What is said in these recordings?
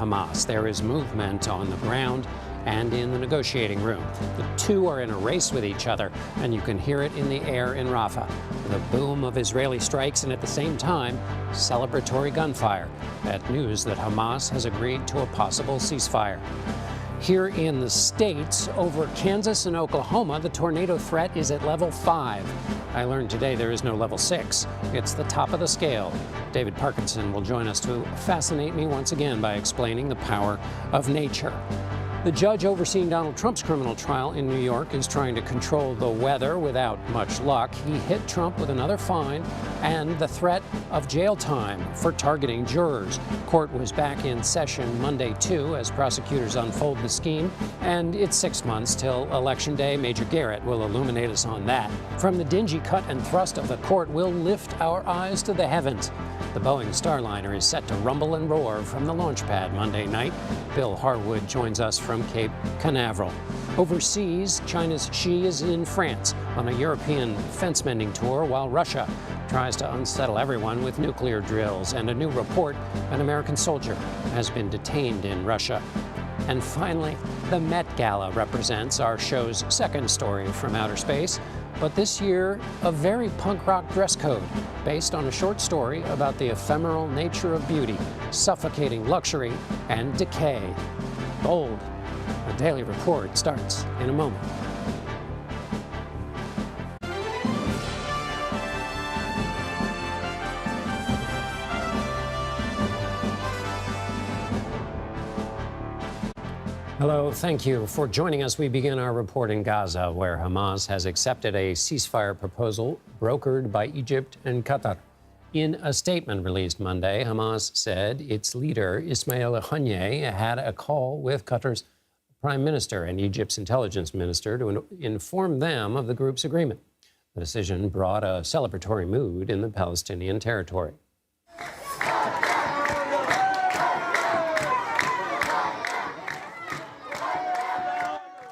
Hamas. There is movement on the ground and in the negotiating room. The two are in a race with each other, and you can hear it in the air in Rafah. The boom of Israeli strikes and at the same time, celebratory gunfire at news that Hamas has agreed to a possible ceasefire. Here in the States, over Kansas and Oklahoma, the tornado threat is at level 5. I learned today there is no level 6. It's the top of the scale. David Parkinson will join us to fascinate me once again by explaining the power of nature. The judge overseeing Donald Trump's criminal trial in New York is trying to control the weather without much luck. He hit Trump with another fine and the threat of jail time for targeting jurors. Court was back in session Monday, too, as prosecutors unfold the scheme. And it's 6 months till Election Day. Major Garrett will illuminate us on that. From the dingy cut and thrust of the court, we'll lift our eyes to the heavens. The Boeing Starliner is set to rumble and roar from the launch pad Monday night. Bill Harwood joins us from Cape Canaveral. Overseas, China's Xi is in France on a European fence-mending tour, while Russia tries to unsettle everyone with nuclear drills. And a new report, an American soldier has been detained in Russia. And finally, the Met Gala represents our show's second story from outer space. But this year, a very punk rock dress code based on a short story about the ephemeral nature of beauty, suffocating luxury, and decay. Bold. The Daily Report starts in a moment. Hello, thank you for joining us. We begin our report in Gaza, where Hamas has accepted a ceasefire proposal brokered by Egypt and Qatar. In a statement released Monday, Hamas said its leader, Ismail Haniyeh, had a call with Qatar's prime minister and Egypt's intelligence minister to inform them of the group's agreement. The decision brought a celebratory mood in the Palestinian territory.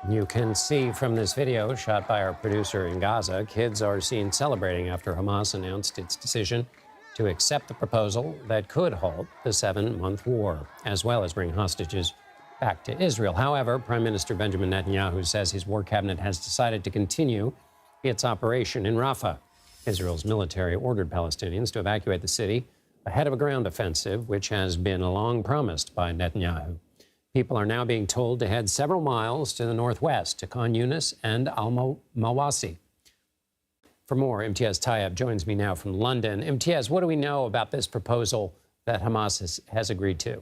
You can see from this video shot by our producer in Gaza, kids are seen celebrating after Hamas announced its decision to accept the proposal that could halt the 7-month war, as well as bring hostages back to Israel. However, Prime Minister Benjamin Netanyahu says his war cabinet has decided to continue its operation in Rafah. Israel's military ordered Palestinians to evacuate the city ahead of a ground offensive, which has been long promised by Netanyahu. People are now being told to head several miles to the northwest, to Khan Yunis and Al-Mawasi. For more, Imtiaz Tayeb joins me now from London. Imtiaz, what do we know about this proposal that Hamas has agreed to?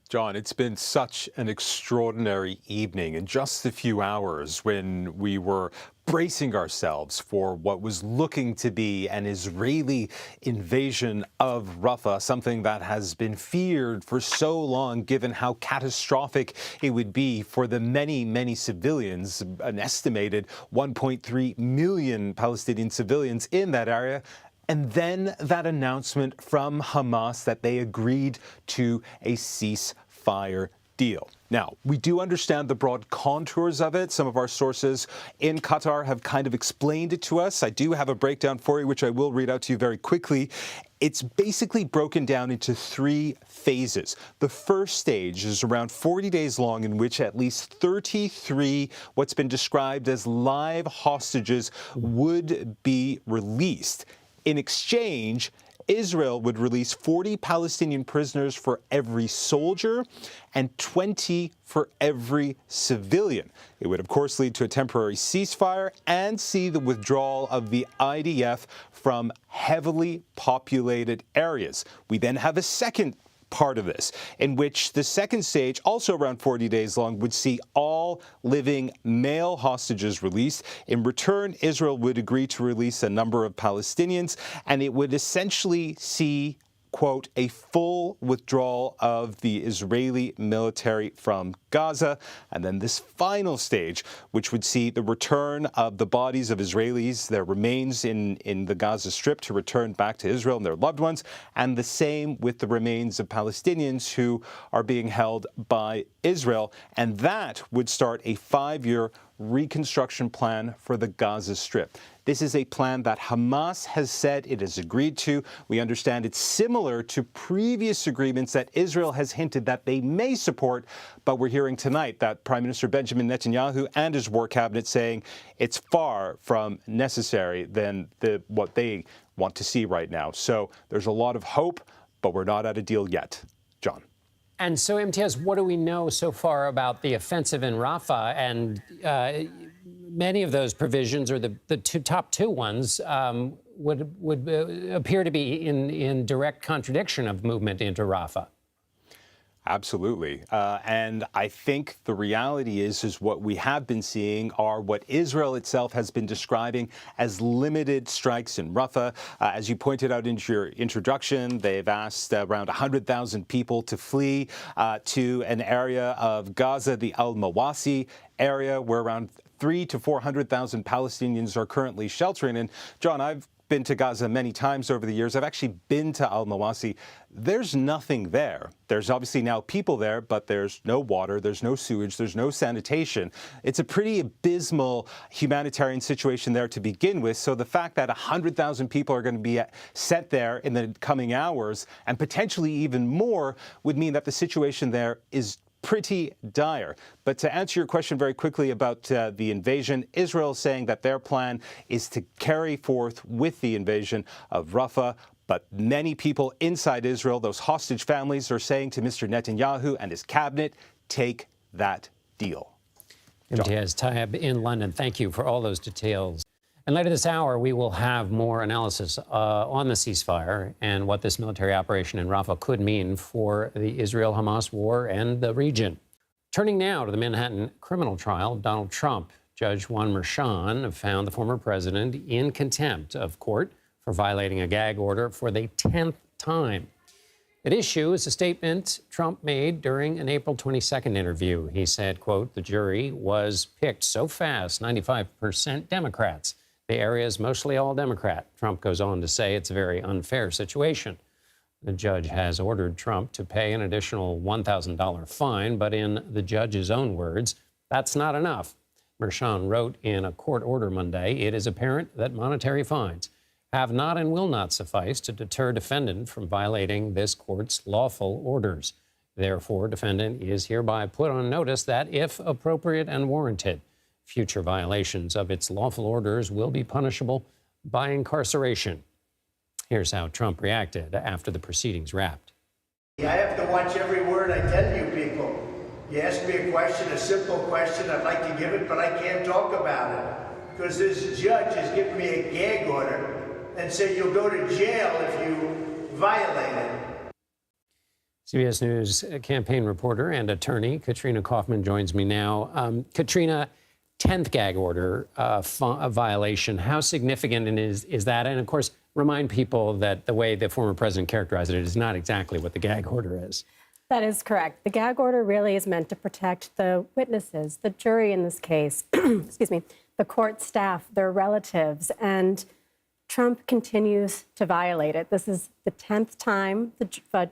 John, it's been such an extraordinary evening. In just a few hours, when we were bracing ourselves for what was looking to be an Israeli invasion of Rafah, something that has been feared for so long, given how catastrophic it would be for the many, many civilians, an estimated 1.3 million Palestinian civilians in that area. And then that announcement from Hamas that they agreed to a ceasefire deal. Now, we do understand the broad contours of it. Some of our sources in Qatar have kind of explained it to us. I do have a breakdown for you, which I will read out to you very quickly. It's basically broken down into 3 phases. The first stage is around 40 days long, in which at least 33 what's been described as live hostages would be released. In exchange, Israel would release 40 Palestinian prisoners for every soldier and 20 for every civilian. It would, of course, lead to a temporary ceasefire and see the withdrawal of the IDF from heavily populated areas. We then have a second part of this, in which the second stage, also around 40 days long, would see all living male hostages released. In return, Israel would agree to release a number of Palestinians, and it would essentially see, quote, a full withdrawal of the Israeli military from Gaza. And then this final stage, which would see the return of the bodies of Israelis, their remains in the Gaza Strip, to return back to Israel and their loved ones. And the same with the remains of Palestinians who are being held by Israel. And that would start a 5-year reconstruction plan for the Gaza Strip. This is a plan that Hamas has said it has agreed to. We understand it's similar to previous agreements that Israel has hinted that they may support, but we're hearing tonight that Prime Minister Benjamin Netanyahu and his war cabinet saying it's far from necessary than what they want to see right now. So there's a lot of hope, but we're not at a deal yet. John. And so, MTS, what do we know so far about the offensive in Rafah? And many of those provisions, or the top two ones, would appear to be in direct contradiction of movement into Rafah. Absolutely. And I think the reality is what we have been seeing are what Israel itself has been describing as limited strikes in Rafah. As you pointed out in your introduction, they've asked around 100,000 people to flee to an area of Gaza, the Al-Mawasi area, where around 300,000 to 400,000 Palestinians are currently sheltering. And John, I've been to Gaza many times over the years. I've actually been to Al-Mawasi. There's nothing there. There's obviously now people there, but there's no water, there's no sewage, there's no sanitation. It's a pretty abysmal humanitarian situation there to begin with. So the fact that 100,000 people are going to be sent there in the coming hours, and potentially even more, would mean that the situation there is pretty dire. But to answer your question very quickly about the invasion, Israel is saying that their plan is to carry forth with the invasion of Rafah. But many people inside Israel, those hostage families, are saying to Mr. Netanyahu and his cabinet, take that deal. MTS Taib in London, thank you for all those details. And later this hour, we will have more analysis on the ceasefire and what this military operation in Rafah could mean for the Israel-Hamas war and the region. Turning now to the Manhattan criminal trial of Donald Trump, Judge Juan Merchan found the former president in contempt of court for violating a gag order for the 10th time. At issue is a statement Trump made during an April 22nd interview. He said, quote, the jury was picked so fast, 95% Democrats. The area is mostly all Democrat. Trump goes on to say it's a very unfair situation. The judge has ordered Trump to pay an additional $1,000 fine, but in the judge's own words, that's not enough. Merchan wrote in a court order Monday, it is apparent that monetary fines have not and will not suffice to deter defendant from violating this court's lawful orders. Therefore, defendant is hereby put on notice that if appropriate and warranted, future violations of its lawful orders will be punishable by incarceration. Here's how Trump reacted after the proceedings wrapped. I have to watch every word I tell you people. You ask me a question, a simple question, I'd like to give it, but I can't talk about it. Because this judge has given me a gag order and said you'll go to jail if you violate it. CBS News campaign reporter and attorney Katrina Kaufman joins me now. Katrina, 10th gag order violation. How significant is that? And of course, remind people that the way the former president characterized it is not exactly what the gag order is. That is correct. The gag order really is meant to protect the witnesses, the jury in this case, excuse me, the court staff, their relatives, and Trump continues to violate it. This is the 10th time the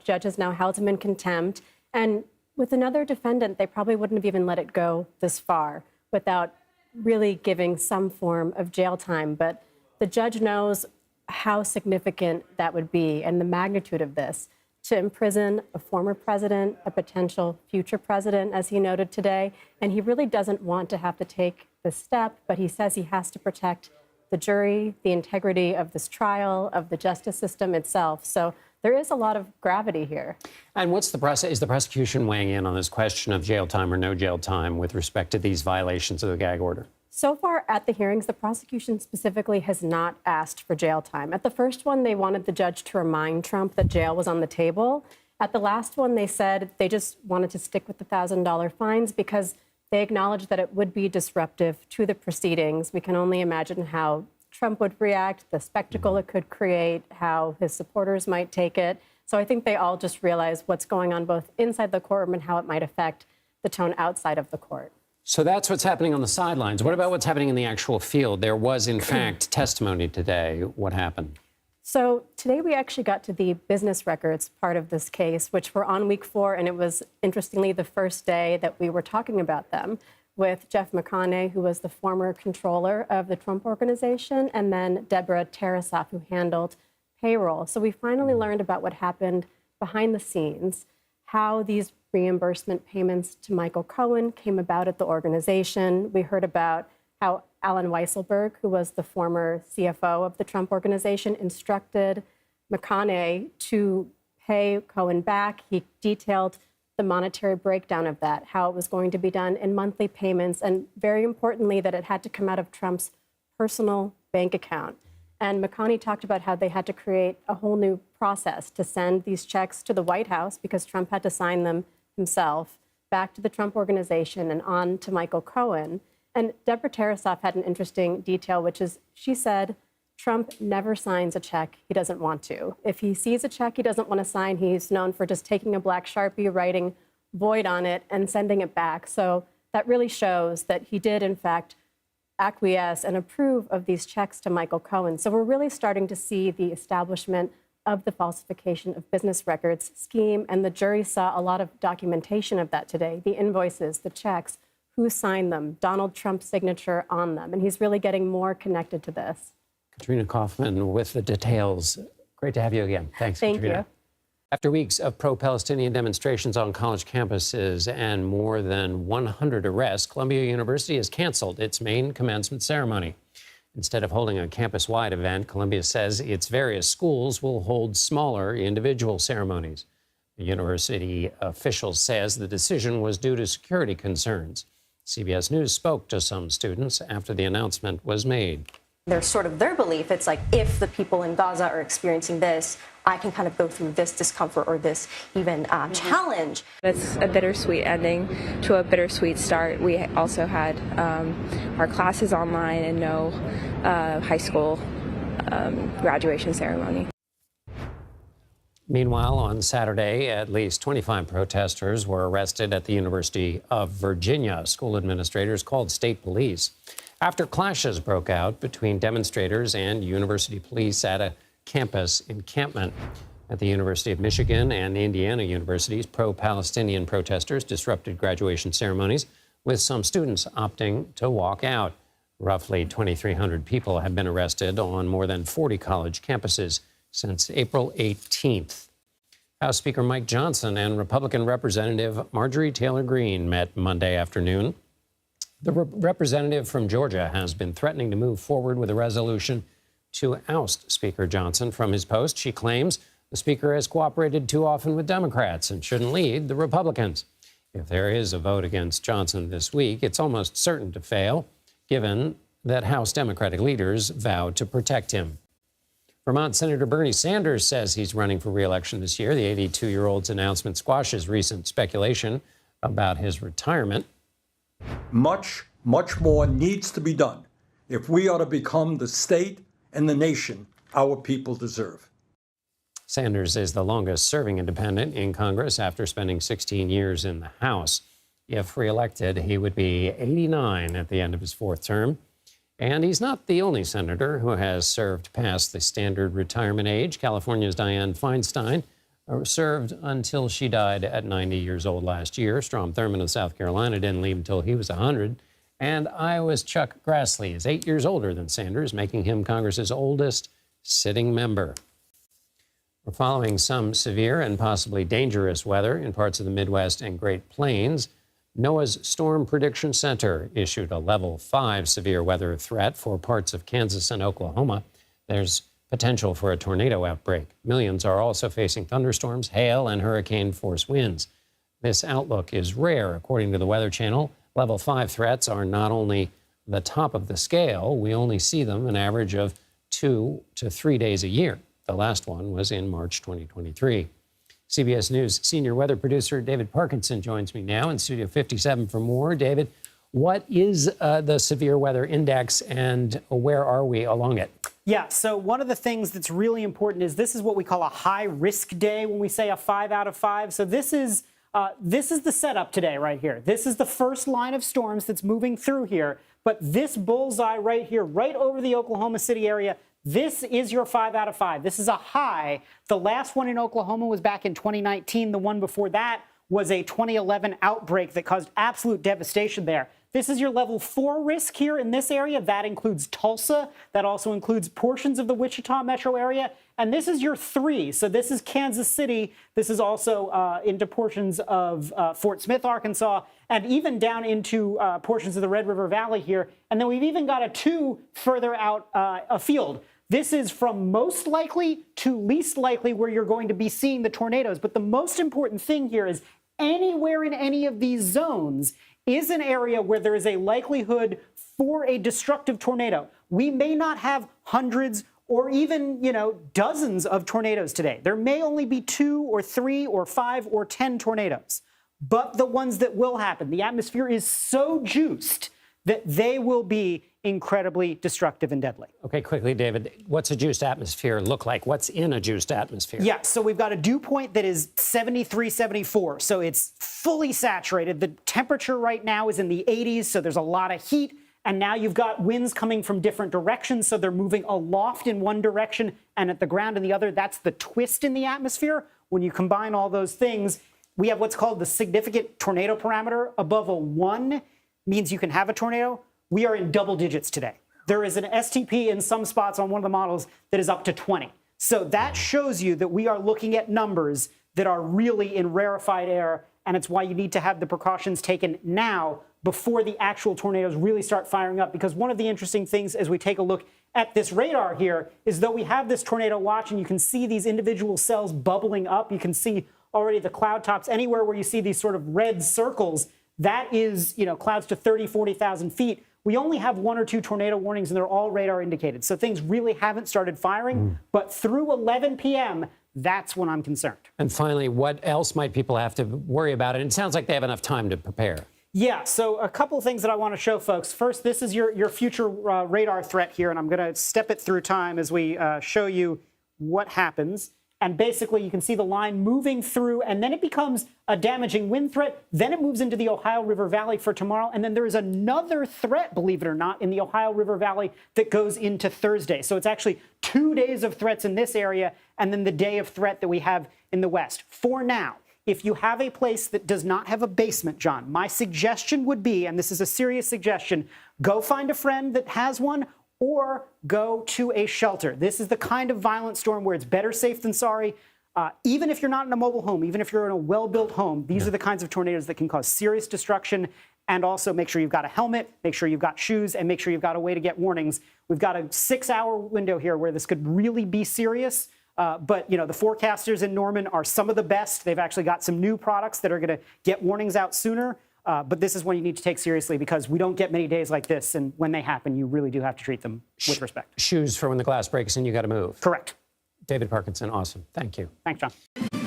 judge has now held him in contempt. And with another defendant, they probably wouldn't have even let it go this far without really giving some form of jail time. But the judge knows how significant that would be and the magnitude of this. To imprison a former president, a potential future president, as he noted today. And he really doesn't want to have to take this step, but he says he has to protect the jury, the integrity of this trial, of the justice system itself. So there is a lot of gravity here. And what's the process? Is the prosecution weighing in on this question of jail time or no jail time with respect to these violations of the gag order? So far at the hearings, the prosecution specifically has not asked for jail time. At the first one, they wanted the judge to remind Trump that jail was on the table. At the last one, they said they just wanted to stick with the $1,000 fines because they acknowledged that it would be disruptive to the proceedings. We can only imagine how Trump would react, the spectacle it could create, how his supporters might take it. So I think they all just realize what's going on both inside the courtroom and how it might affect the tone outside of the court. So that's what's happening on the sidelines. What about what's happening in the actual field? There was, in fact, testimony today. What happened? So today we actually got to the business records part of this case, which were on week 4, and it was, interestingly, the first day that we were talking about them. with Jeff McConney, who was the former controller of the Trump Organization, and then Deborah Tarasoff, who handled payroll. So we finally learned about what happened behind the scenes, how these reimbursement payments to Michael Cohen came about at the organization. We heard about how Alan Weisselberg, who was the former CFO of the Trump Organization, instructed McConney to pay Cohen back. He detailed the monetary breakdown of that, how it was going to be done in monthly payments, and very importantly, that it had to come out of Trump's personal bank account. And McConney talked about how they had to create a whole new process to send these checks to the White House, because Trump had to sign them himself, back to the Trump Organization and on to Michael Cohen. And Deborah Tarasoff had an interesting detail, which is she said, Trump never signs a check he doesn't want to. If he sees a check he doesn't want to sign, he's known for just taking a black Sharpie, writing void on it, and sending it back. So that really shows that he did, in fact, acquiesce and approve of these checks to Michael Cohen. So we're really starting to see the establishment of the falsification of business records scheme, and the jury saw a lot of documentation of that today, the invoices, the checks, who signed them, Donald Trump's signature on them, and he's really getting more connected to this. Katrina Kaufman with the details. Great to have you again. Thanks, Thank Katrina. you. After weeks of pro-Palestinian demonstrations on college campuses and more than 100 arrests, Columbia University has canceled its main commencement ceremony. Instead of holding a campus-wide event, Columbia says its various schools will hold smaller individual ceremonies. The university official says the decision was due to security concerns. CBS News spoke to some students after the announcement was made. There's sort of their belief. It's like, if the people in Gaza are experiencing this, I can kind of go through this discomfort or this even challenge. It's a bittersweet ending to a bittersweet start. We also had our classes online and no high school graduation ceremony. Meanwhile, on Saturday, at least 25 protesters were arrested at the University of Virginia. School administrators called state police after clashes broke out between demonstrators and university police at a campus encampment. At the University of Michigan and Indiana universities, pro-Palestinian protesters disrupted graduation ceremonies, with some students opting to walk out. Roughly 2,300 people have been arrested on more than 40 college campuses since April 18th. House Speaker Mike Johnson and Republican Representative Marjorie Taylor Greene met Monday afternoon. The representative from Georgia has been threatening to move forward with a resolution to oust Speaker Johnson from his post. She claims the Speaker has cooperated too often with Democrats and shouldn't lead the Republicans. If there is a vote against Johnson this week, it's almost certain to fail, given that House Democratic leaders vowed to protect him. Vermont Senator Bernie Sanders says he's running for re-election this year. The 82-year-old's announcement squashes recent speculation about his retirement. Much more needs to be done if we are to become the state and the nation our people deserve. Sanders is the longest-serving independent in Congress after spending 16 years in the House. If re-elected, he would be 89 at the end of his fourth term. And he's not the only senator who has served past the standard retirement age. California's Dianne Feinstein served until she died at 90 years old last year. Strom Thurmond of South Carolina didn't leave until he was 100. And Iowa's Chuck Grassley is 8 years older than Sanders, making him Congress's oldest sitting member. We're following some severe and possibly dangerous weather in parts of the Midwest and Great Plains. NOAA's Storm Prediction Center issued a level 5 severe weather threat for parts of Kansas and Oklahoma. There's potential for a tornado outbreak. Millions are also facing thunderstorms, hail, and hurricane-force winds. This outlook is rare, according to the Weather Channel. Level 5 threats are not only the top of the scale, we only see them an average of 2 to 3 days a year. The last one was in March 2023. CBS News senior weather producer David Parkinson joins me now in Studio 57 for more. David, what is the severe weather index and where are we along it? Yeah, so one of the things that's really important is this is what we call a high-risk day when we say a 5 out of 5. So this is the setup today right here. This is the first line of storms that's moving through here. But this bullseye right here, right over the Oklahoma City area, this is your 5 out of 5. This is a high. The last one in Oklahoma was back in 2019. The one before that was a 2011 outbreak that caused absolute devastation there. This is your level 4 risk here in this area. That includes Tulsa. That also includes portions of the Wichita metro area. And this is your 3. So this is Kansas City. This is also into portions of Fort Smith, Arkansas, and even down into portions of the Red River Valley here. And then we've even got a 2 further out afield. This is from most likely to least likely where you're going to be seeing the tornadoes. But the most important thing here is anywhere in any of these zones is an area where there is a likelihood for a destructive tornado. We may not have hundreds or even, dozens of tornadoes today. There may only be 2 or 3 or 5 or 10 tornadoes. But the ones that will happen, the atmosphere is so juiced that they will be incredibly destructive and deadly. Okay, quickly, David, what's a juiced atmosphere look like? What's in a juiced atmosphere? Yeah, so we've got a dew point that is 73, 74. So it's fully saturated. The temperature right now is in the 80s, so there's a lot of heat. And now you've got winds coming from different directions, so they're moving aloft in one direction and at the ground in the other. That's the twist in the atmosphere. When you combine all those things, we have what's called the significant tornado parameter. Above a 1 means you can have a tornado. We are in double digits today. There is an STP in some spots on one of the models that is up to 20. So that shows you that we are looking at numbers that are really in rarefied air, and it's why you need to have the precautions taken now before the actual tornadoes really start firing up. Because one of the interesting things as we take a look at this radar here is that we have this tornado watch, and you can see these individual cells bubbling up. You can see already the cloud tops. Anywhere where you see these sort of red circles, that is, clouds to 30, 40,000 feet. We only have 1 or 2 tornado warnings, and they're all radar indicated. So things really haven't started firing. But through 11 p.m., that's when I'm concerned. And finally, what else might people have to worry about? And it sounds like they have enough time to prepare. Yeah, so a couple of things that I want to show folks. First, this is your future radar threat here, and I'm going to step it through time as we show you what happens. And basically, you can see the line moving through, and then it becomes a damaging wind threat. Then it moves into the Ohio River Valley for tomorrow. And then there is another threat, believe it or not, in the Ohio River Valley that goes into Thursday. So it's actually 2 days of threats in this area, and then the day of threat that we have in the west. For now, if you have a place that does not have a basement, John, my suggestion would be, and this is a serious suggestion, go find a friend that has one, or go to a shelter. This is the kind of violent storm where it's better safe than sorry. Even if you're not in a mobile home, even if you're in a well-built home, these are the kinds of tornadoes that can cause serious destruction. And also make sure you've got a helmet, make sure you've got shoes, and make sure you've got a way to get warnings. We've got a 6-hour window here where this could really be serious. But, the forecasters in Norman are some of the best. They've actually got some new products that are going to get warnings out sooner. But this is one you need to take seriously because we don't get many days like this. And when they happen, you really do have to treat them with respect. Shoes for when the glass breaks and you got to move. Correct. David Parkinson, awesome. Thank you. Thanks, John.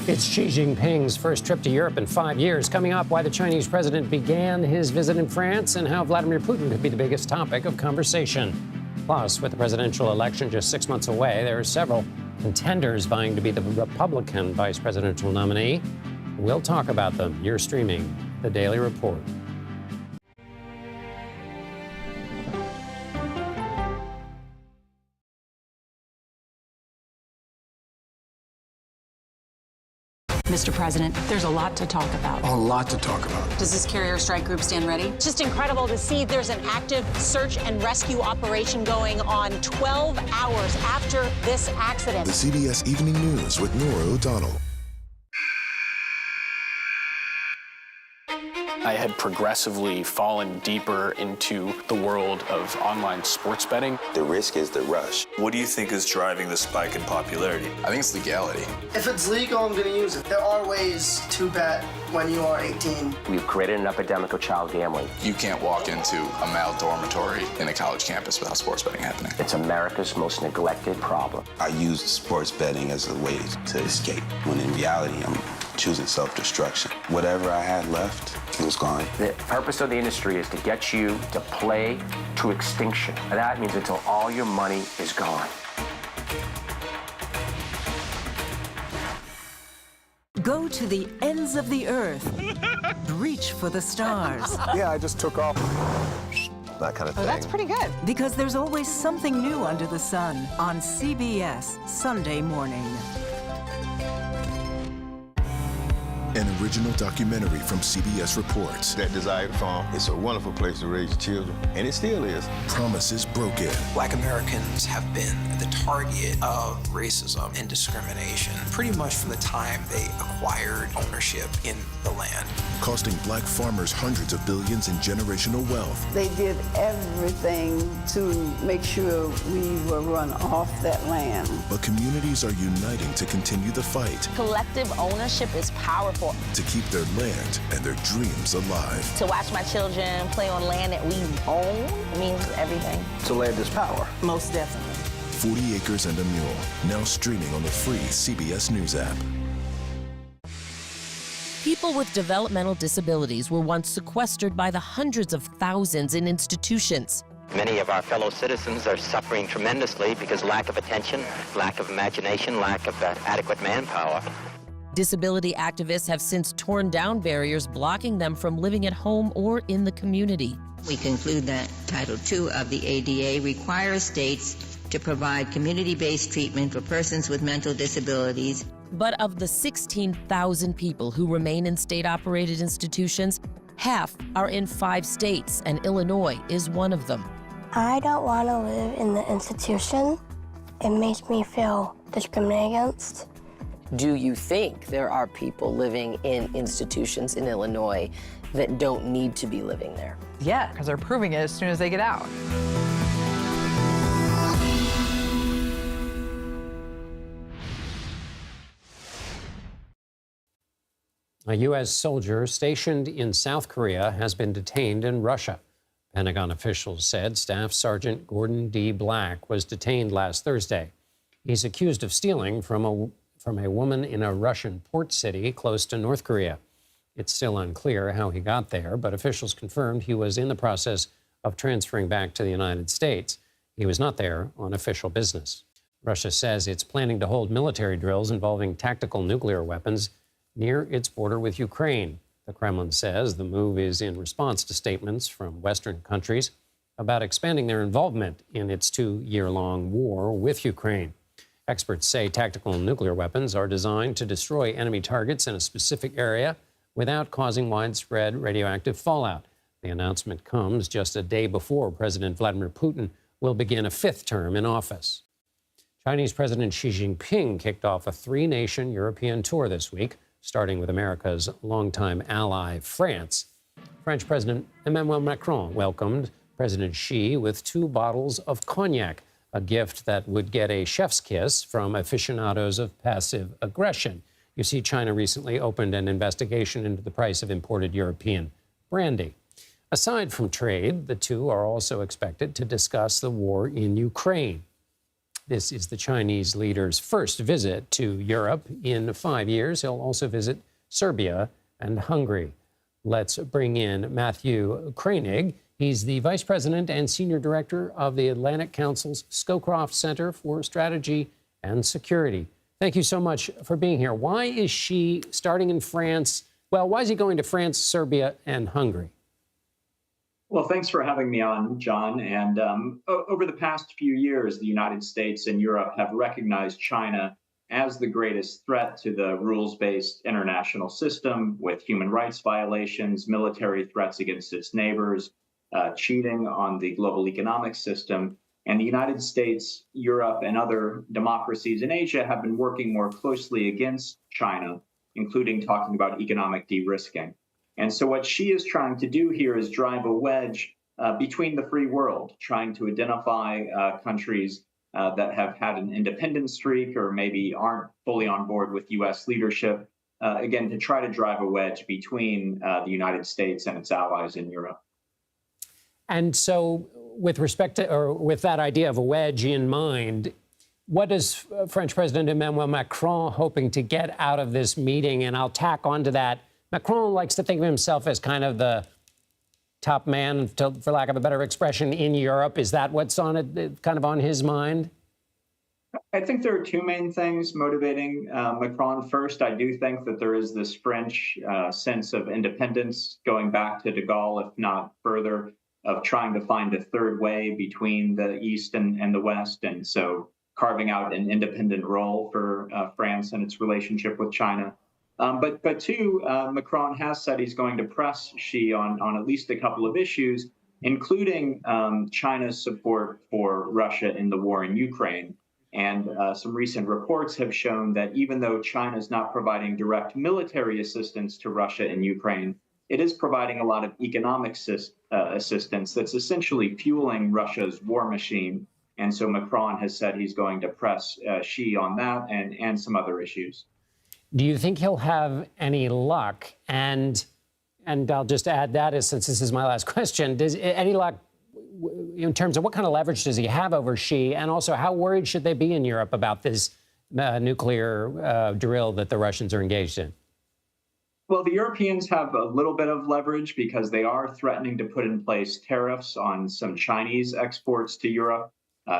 It's Xi Jinping's first trip to Europe in 5 years. Coming up, why the Chinese president began his visit in France and how Vladimir Putin could be the biggest topic of conversation. Plus, with the presidential election just 6 months away, there are several contenders vying to be the Republican vice presidential nominee. We'll talk about them. You're streaming The Daily Report. Mr. President, there's a lot to talk about. A lot to talk about. Does this carrier strike group stand ready? It's just incredible to see there's an active search and rescue operation going on 12 hours after this accident. The CBS Evening News with Nora O'Donnell. I had progressively fallen deeper into the world of online sports betting. The risk is the rush. What do you think is driving the spike in popularity? I think it's legality. If it's legal, I'm going to use it. There are ways to bet when you are 18. We've created an epidemic of child gambling. You can't walk into a male dormitory in a college campus without sports betting happening. It's America's most neglected problem. I used sports betting as a way to escape, when in reality, I'm choosing self-destruction. Whatever I had left, it was gone. The purpose of the industry is to get you to play to extinction. And that means until all your money is gone. Go to the ends of the earth. Reach for the stars. Yeah, I just took off. That kind of thing. Oh, that's pretty good. Because there's always something new under the sun on CBS Sunday morning. An original documentary from CBS Reports. That desired farm, it's a wonderful place to raise children, and it still is. Promises broken. Black Americans have been the target of racism and discrimination pretty much from the time they acquired ownership in the land. Costing black farmers hundreds of billions in generational wealth. They did everything to make sure we were run off that land. But communities are uniting to continue the fight. Collective ownership is powerful. To keep their land and their dreams alive. To watch my children play on land that we own means everything. So land is power. Most definitely. 40 Acres and a Mule, now streaming on the free CBS News app. People with developmental disabilities were once sequestered by the hundreds of thousands in institutions. Many of our fellow citizens are suffering tremendously because lack of attention, lack of imagination, lack of adequate manpower. Disability activists have since torn down barriers blocking them from living at home or in the community. We conclude that Title II of the ADA requires states to provide community-based treatment for persons with mental disabilities. But of the 16,000 people who remain in state-operated institutions, half are in 5 states, and Illinois is one of them. I don't want to live in the institution. It makes me feel discriminated against. Do you think there are people living in institutions in Illinois that don't need to be living there? Yeah, because they're proving it as soon as they get out. A U.S. soldier stationed in South Korea has been detained in Russia. Pentagon officials said Staff Sergeant Gordon D. Black was detained last Thursday. He's accused of stealing from a woman in a Russian port city close to North Korea. It's still unclear how he got there, but officials confirmed he was in the process of transferring back to the United States. He was not there on official business. Russia says it's planning to hold military drills involving tactical nuclear weapons near its border with Ukraine. The Kremlin says the move is in response to statements from Western countries about expanding their involvement in its 2-year-long war with Ukraine. Experts say tactical nuclear weapons are designed to destroy enemy targets in a specific area without causing widespread radioactive fallout. The announcement comes just a day before President Vladimir Putin will begin a 5th term in office. Chinese President Xi Jinping kicked off a 3-nation European tour this week, starting with America's longtime ally, France. French President Emmanuel Macron welcomed President Xi with 2 bottles of cognac, a gift that would get a chef's kiss from aficionados of passive aggression. You see, China recently opened an investigation into the price of imported European brandy. Aside from trade, the two are also expected to discuss the war in Ukraine. This is the Chinese leader's first visit to Europe in 5 years. He'll also visit Serbia and Hungary. Let's bring in Matthew Koenig. He's the Vice President and Senior Director of the Atlantic Council's Scowcroft Center for Strategy and Security. Thank you so much for being here. Why is Xi starting in France? Well, why is he going to France, Serbia, and Hungary? Well, thanks for having me on, John. And over the past few years, the United States and Europe have recognized China as the greatest threat to the rules-based international system, with human rights violations, military threats against its neighbors, cheating on the global economic system. And the United States, Europe, and other democracies in Asia have been working more closely against China, including talking about economic de-risking. And so what Xi is trying to do here is drive a wedge between the free world, trying to identify countries that have had an independent streak or maybe aren't fully on board with U.S. leadership, again, to try to drive a wedge between the United States and its allies in Europe. And so with respect to, or with that idea of a wedge in mind, what is French President Emmanuel Macron hoping to get out of this meeting? And I'll tack onto that. Macron likes to think of himself as kind of the top man, for lack of a better expression, in Europe. Is that what's on it, kind of on his mind? I think there are 2 main things motivating Macron. First, I do think that there is this French sense of independence going back to de Gaulle, if not further, of trying to find a third way between the East and the West. And so carving out an independent role for France and its relationship with China. But two, Macron has said he's going to press Xi on at least a couple of issues, including China's support for Russia in the war in Ukraine. And some recent reports have shown that even though China is not providing direct military assistance to Russia in Ukraine, it is providing a lot of economic assistance that's essentially fueling Russia's war machine. And so Macron has said he's going to press Xi on that and some other issues. Do you think he'll have any luck? And I'll just add that, since this is my last question, does any luck in terms of what kind of leverage does he have over Xi? And also, how worried should they be in Europe about this nuclear drill that the Russians are engaged in? Well, the Europeans have a little bit of leverage because they are threatening to put in place tariffs on some Chinese exports to Europe,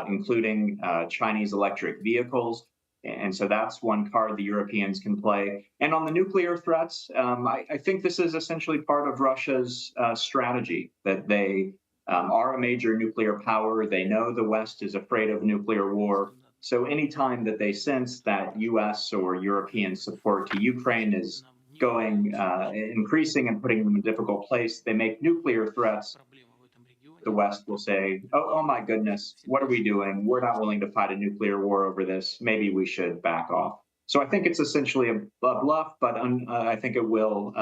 including Chinese electric vehicles. And so that's one card the Europeans can play. And on the nuclear threats, I think this is essentially part of Russia's strategy, that they are a major nuclear power. They know the West is afraid of nuclear war. So anytime that they sense that U.S. or European support to Ukraine is going increasing and putting them in a difficult place, they make nuclear threats. The West will say, oh my goodness, what are we doing? We're not willing to fight a nuclear war over this. Maybe we should back off. So I think it's essentially a bluff, but I think it will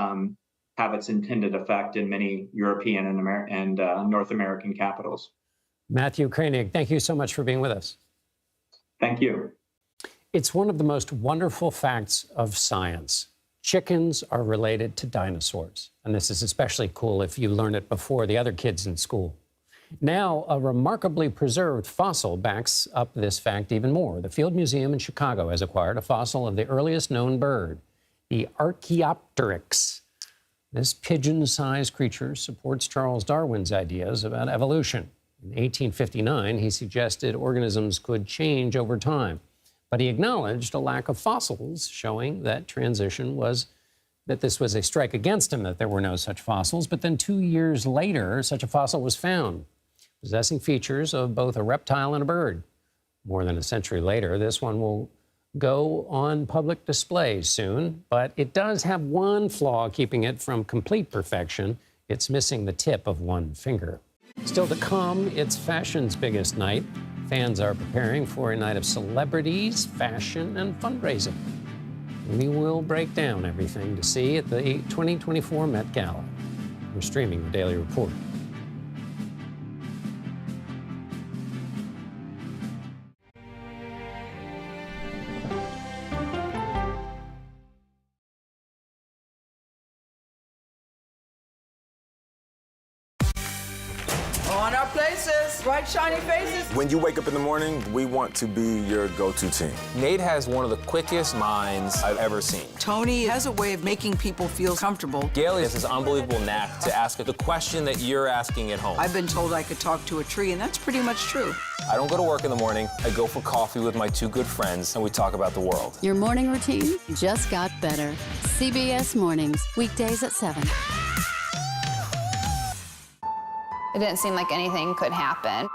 have its intended effect in many European and North American capitals. Matthew Koenig, thank you so much for being with us. Thank you. It's one of the most wonderful facts of science. Chickens are related to dinosaurs. And this is especially cool if you learn it before the other kids in school. Now, a remarkably preserved fossil backs up this fact even more. The Field Museum in Chicago has acquired a fossil of the earliest known bird, the Archaeopteryx. This pigeon-sized creature supports Charles Darwin's ideas about evolution. In 1859, he suggested organisms could change over time, but he acknowledged a lack of fossils, showing that this was a strike against him, that there were no such fossils. But then 2 years later, such a fossil was found, possessing features of both a reptile and a bird. More than a century later, this one will go on public display soon, but it does have one flaw keeping it from complete perfection. It's missing the tip of one finger. Still to come, it's fashion's biggest night. Fans are preparing for a night of celebrities, fashion, and fundraising. We will break down everything to see at the 2024 Met Gala. We're streaming the Daily Report. On our places, bright, shiny faces. When you wake up in the morning, we want to be your go-to team. Nate has one of the quickest minds I've ever seen. Tony has a way of making people feel comfortable. Gail has this unbelievable knack to ask the question that you're asking at home. I've been told I could talk to a tree, and that's pretty much true. I don't go to work in the morning. I go for coffee with my two good friends, and we talk about the world. Your morning routine just got better. CBS Mornings, weekdays at 7. It didn't seem like anything could happen,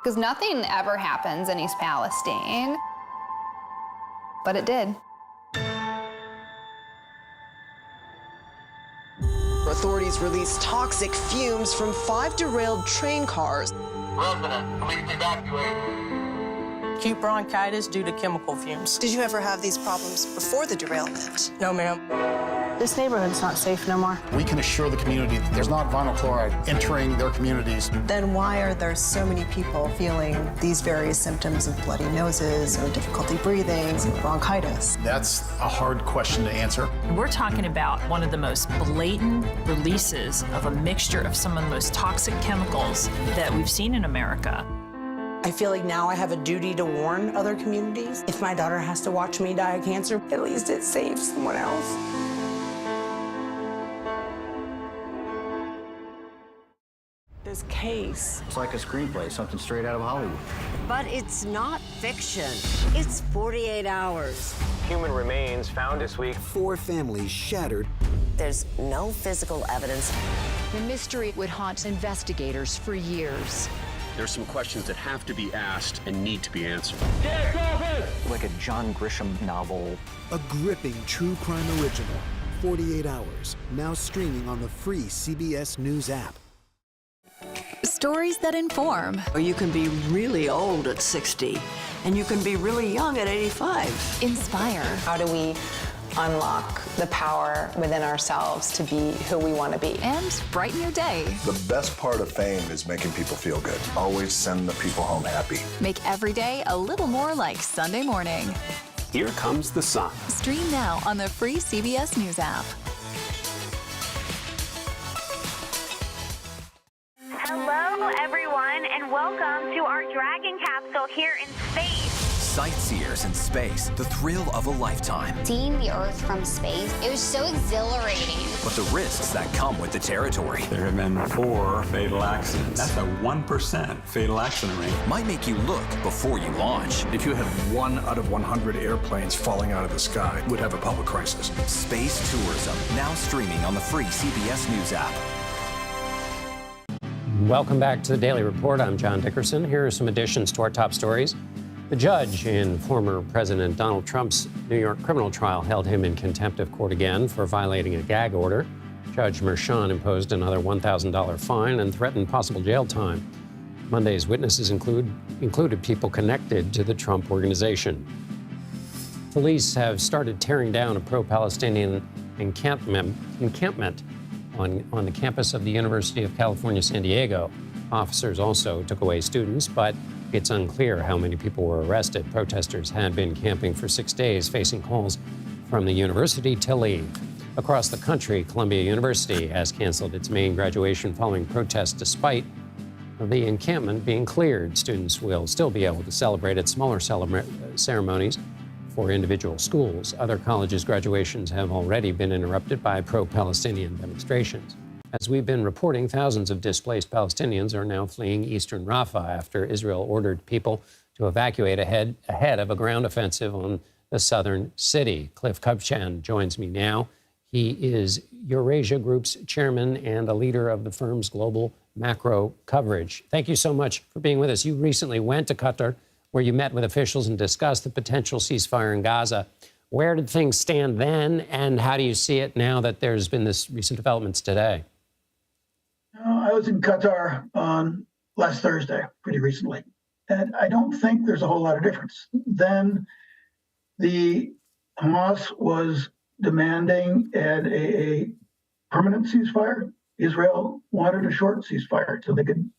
because nothing ever happens in East Palestine, but it did. Authorities released toxic fumes from 5 derailed train cars. Resident, please evacuate. Acute bronchitis due to chemical fumes. Did you ever have these problems before the derailment? No, ma'am. This neighborhood's not safe no more. We can assure the community that there's not vinyl chloride entering their communities. Then why are there so many people feeling these various symptoms of bloody noses or difficulty breathing, bronchitis? That's a hard question to answer. We're talking about one of the most blatant releases of a mixture of some of the most toxic chemicals that we've seen in America. I feel like now I have a duty to warn other communities. If my daughter has to watch me die of cancer, at least it saves someone else. This case. It's like a screenplay, something straight out of Hollywood. But it's not fiction. It's 48 hours. Human remains found this week. 4 families shattered. There's no physical evidence. The mystery would haunt investigators for years. There's some questions that have to be asked and need to be answered. Take off Like a John Grisham novel. A gripping true crime original, 48 Hours, now streaming on the free CBS News app. Stories that inform. You can be really old at 60, and you can be really young at 85. Inspire. How do we unlock the power within ourselves to be who we want to be? And brighten your day. The best part of fame is making people feel good. Always send the people home happy. Make every day a little more like Sunday morning. Here comes the sun. Stream now on the free CBS News app. Hello, everyone, and welcome to our Dragon capsule here in space. Sightseers in space, the thrill of a lifetime. Seeing the Earth from space, it was so exhilarating. But the risks that come with the territory. There have been 4 fatal accidents. That's a 1% fatal accident rate. Might make you look before you launch. If you had 1 out of 100 airplanes falling out of the sky, we'd have a public crisis. Space tourism, now streaming on the free CBS News app. Welcome back to the Daily Report. I'm John Dickerson. Here are some additions to our top stories. The judge in former President Donald Trump's New York criminal trial held him in contempt of court again for violating a gag order. Judge Merchan imposed another $1,000 fine and threatened possible jail time. Monday's witnesses included people connected to the Trump organization. Police have started tearing down a pro-Palestinian encampment on the campus of the University of California, San Diego. Officers also took away students, but it's unclear how many people were arrested. Protesters had been camping for 6 days, facing calls from the university to leave. Across the country, Columbia University has canceled its main graduation following protests despite the encampment being cleared. Students will still be able to celebrate at smaller ceremonies for individual schools. Other colleges' graduations have already been interrupted by pro-Palestinian demonstrations. As we've been reporting, thousands of displaced Palestinians are now fleeing eastern Rafah after Israel ordered people to evacuate ahead of a ground offensive on the southern city. Cliff Kupchan joins me now. He is Eurasia Group's chairman and a leader of the firm's global macro coverage. Thank you so much for being with us. You recently went to Qatar, where you met with officials and discussed the potential ceasefire in Gaza. Where did things stand then, and how do you see it now that there's been this recent developments today? I was in Qatar on last Thursday, pretty recently, and I don't think there's a whole lot of difference. Then the Hamas was demanding a permanent ceasefire. Israel wanted a short ceasefire so they could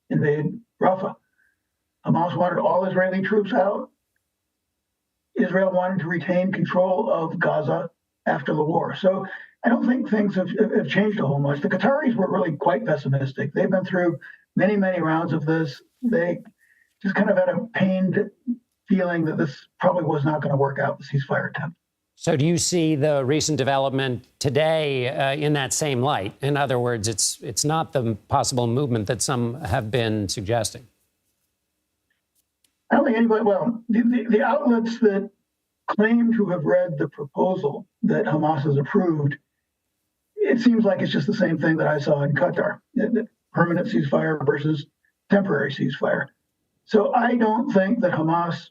invade Rafah. Hamas wanted all Israeli troops out. Israel wanted to retain control of Gaza after the war. So I don't think things have changed a whole much. The Qataris were really quite pessimistic. They've been through many, many rounds of this. They just kind of had a pained feeling that this probably was not going to work out, the ceasefire attempt. So do you see the recent development today in that same light? In other words, it's not the possible movement that some have been suggesting. I don't think anybody, well, the outlets that claim to have read the proposal that Hamas has approved, it seems like it's just the same thing that I saw in Qatar, the permanent ceasefire versus temporary ceasefire. So I don't think that Hamas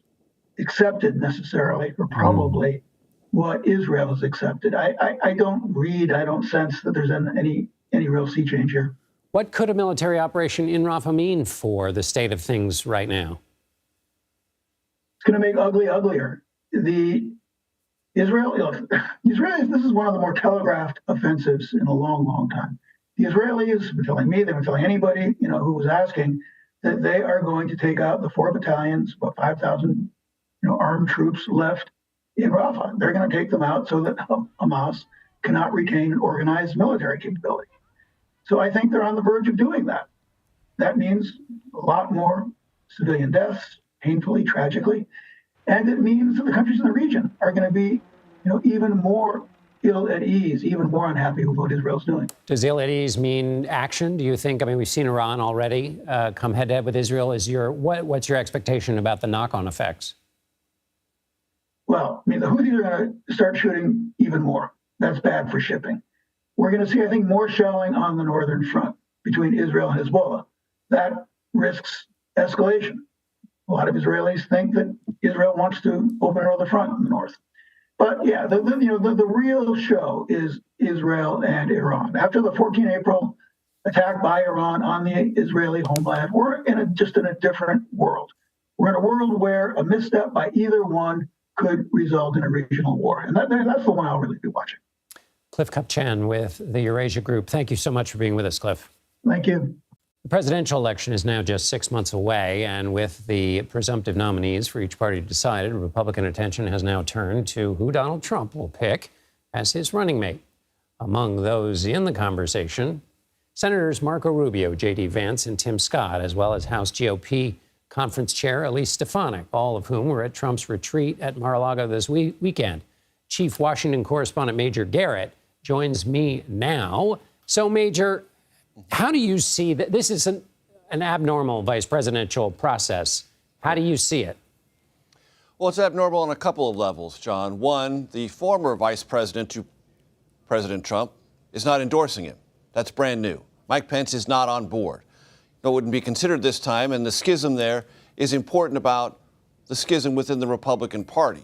accepted necessarily, or probably, what Israel has accepted. I don't sense that there's any real sea change here. What could a military operation in Rafah mean for the state of things right now? It's going to make ugly uglier. The Israelis, this is one of the more telegraphed offensives in a long, long time. The Israelis have been telling me, they've been telling anybody, who was asking, that they are going to take out the 4 battalions, about 5,000, armed troops left in Rafah. They're going to take them out so that Hamas cannot retain an organized military capability. So I think they're on the verge of doing that. That means a lot more civilian deaths, painfully, tragically. And it means that the countries in the region are going to be, even more ill at ease, even more unhappy with what Israel's doing. Does ill at ease mean action? Do you think? I mean, we've seen Iran already come head-to-head with Israel. What's your expectation about the knock-on effects? Well, the Houthis are going to start shooting even more. That's bad for shipping. We're going to see, I think, more shelling on the northern front between Israel and Hezbollah. That risks escalation. A lot of Israelis think that Israel wants to open another front in the north. But yeah, the real show is Israel and Iran. After the 14 April attack by Iran on the Israeli homeland, we're just in a different world. We're in a world where a misstep by either one could result in a regional war. And that's the one I'll really be watching. Cliff Kupchan with the Eurasia Group. Thank you so much for being with us, Cliff. Thank you. The presidential election is now just 6 months away, and with the presumptive nominees for each party decided, Republican attention has now turned to who Donald Trump will pick as his running mate. Among those in the conversation, Senators Marco Rubio, J.D. Vance, and Tim Scott, as well as House GOP Conference Chair Elise Stefanik, all of whom were at Trump's retreat at Mar-a-Lago this weekend. Chief Washington correspondent Major Garrett joins me now. So, Major, how do you see that? This is an abnormal vice presidential process. How do you see it? Well, it's abnormal on a couple of levels, John. One, the former vice president to President Trump is not endorsing him. That's brand new. Mike Pence is not on board. No, it wouldn't be considered this time, and the schism there is important about the schism within the Republican Party.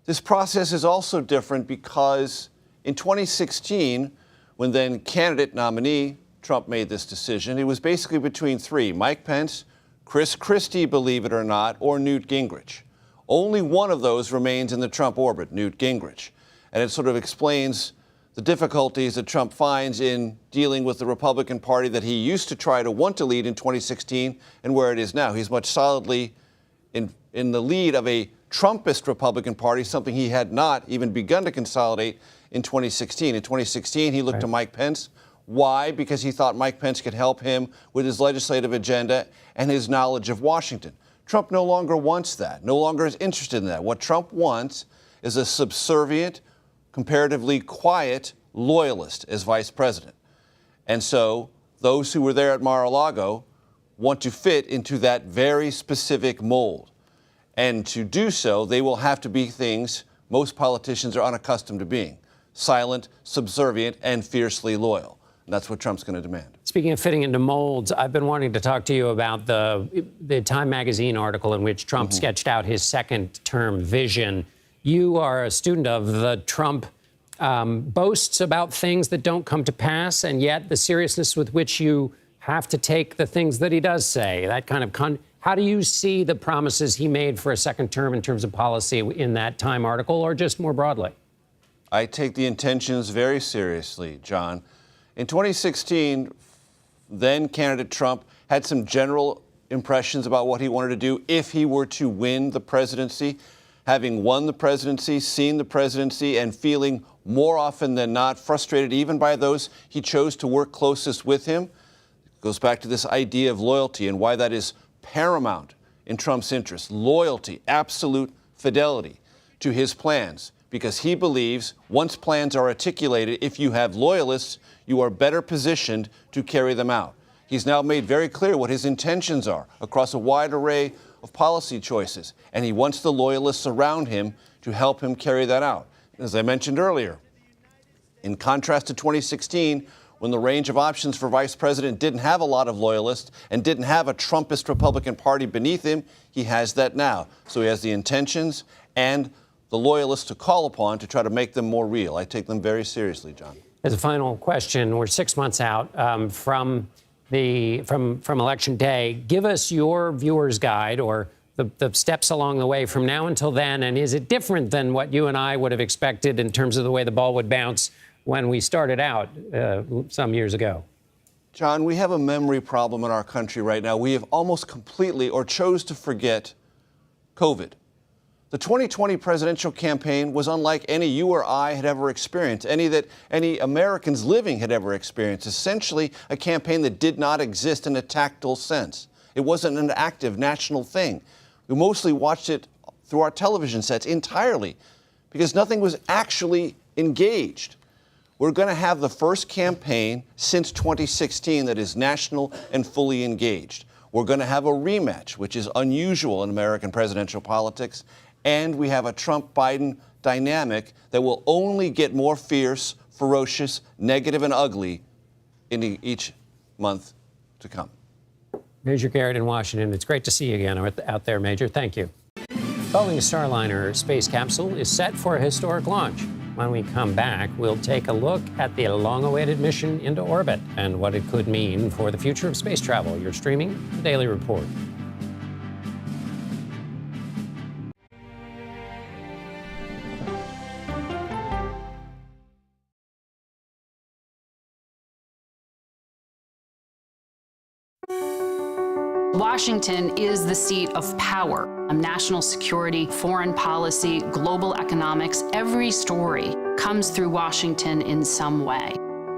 This process is also different because in 2016, when then candidate nominee Trump made this decision, it was basically between three: Mike Pence, Chris Christie, believe it or not, or Newt Gingrich. Only one of those remains in the Trump orbit, Newt Gingrich. And it sort of explains the difficulties that Trump finds in dealing with the Republican Party that he used to try to want to lead in 2016 and where it is now. He's much solidly in the lead of a Trumpist Republican Party, something he had not even begun to consolidate in 2016. In 2016, he looked to Mike Pence. Why? Because he thought Mike Pence could help him with his legislative agenda and his knowledge of Washington. Trump no longer wants that, no longer is interested in that. What Trump wants is a subservient, comparatively quiet loyalist as vice president. And so those who were there at Mar-a-Lago want to fit into that very specific mold. And to do so, they will have to be things most politicians are unaccustomed to being: silent, subservient, and fiercely loyal. And that's what Trump's going to demand. Speaking of fitting into molds, I've been wanting to talk to you about the Time magazine article in which Trump sketched out his second-term vision. You are a student of the Trump boasts about things that don't come to pass, and yet the seriousness with which you have to take the things that he does say, that kind of how do you see the promises he made for a second term in terms of policy in that Time article, or just more broadly? I take the intentions very seriously, John. In 2016, then candidate Trump had some general impressions about what he wanted to do if he were to win the presidency. Having won the presidency, seen the presidency, and feeling more often than not frustrated even by those he chose to work closest with him. It goes back to this idea of loyalty and why that is paramount in Trump's interest. Loyalty, absolute fidelity to his plans, because he believes once plans are articulated, if you have loyalists, you are better positioned to carry them out. He's now made very clear what his intentions are across a wide array of policy choices, and he wants the loyalists around him to help him carry that out. As I mentioned earlier, in contrast to 2016, when the range of options for vice president didn't have a lot of loyalists and didn't have a Trumpist Republican Party beneath him, he has that now. So he has the intentions and the loyalists to call upon to try to make them more real. I take them very seriously, John. As a final question, we're 6 months out from Election Day. Give us your viewer's guide or the steps along the way from now until then. And is it different than what you and I would have expected in terms of the way the ball would bounce when we started out some years ago? John, we have a memory problem in our country right now. We have almost completely or chose to forget COVID. The 2020 presidential campaign was unlike any you or I had ever experienced, any that any Americans living had ever experienced. Essentially, a campaign that did not exist in a tactile sense. It wasn't an active national thing. We mostly watched it through our television sets entirely because nothing was actually engaged. We're going to have the first campaign since 2016 that is national and fully engaged. We're going to have a rematch, which is unusual in American presidential politics. And we have a Trump-Biden dynamic that will only get more fierce, ferocious, negative, and ugly in each month to come. Major Garrett in Washington. It's great to see you again out there, Major. Thank you. Boeing's Starliner space capsule is set for a historic launch. When we come back, we'll take a look at the long-awaited mission into orbit and what it could mean for the future of space travel. You're streaming the Daily Report. Washington is the seat of power. National security, foreign policy, global economics, every story comes through Washington in some way.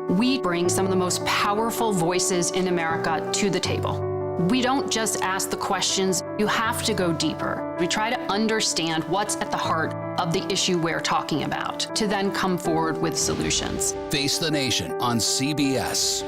We bring some of the most powerful voices in America to the table. We don't just ask the questions, you have to go deeper. We try to understand what's at the heart of the issue we're talking about, to then come forward with solutions. Face the Nation on CBS.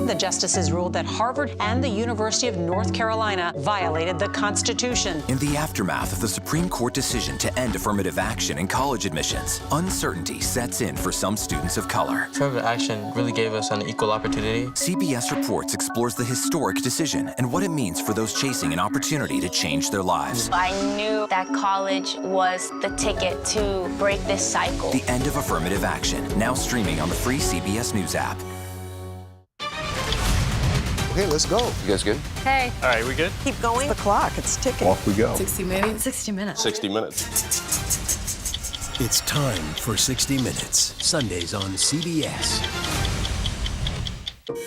The justices ruled that Harvard and the University of North Carolina violated the Constitution. In the aftermath of the Supreme Court decision to end affirmative action in college admissions, uncertainty sets in for some students of color. Affirmative action really gave us an equal opportunity. CBS Reports explores the historic decision and what it means for those chasing an opportunity to change their lives. I knew that college was the ticket to break this cycle. The end of affirmative action, now streaming on the free CBS News app. Okay, let's go. You guys good? Hey. All right, we good? Keep going. The clock, it's ticking. Off we go. 60 minutes. 60 minutes. 60 minutes. It's time for 60 Minutes, Sundays on CBS.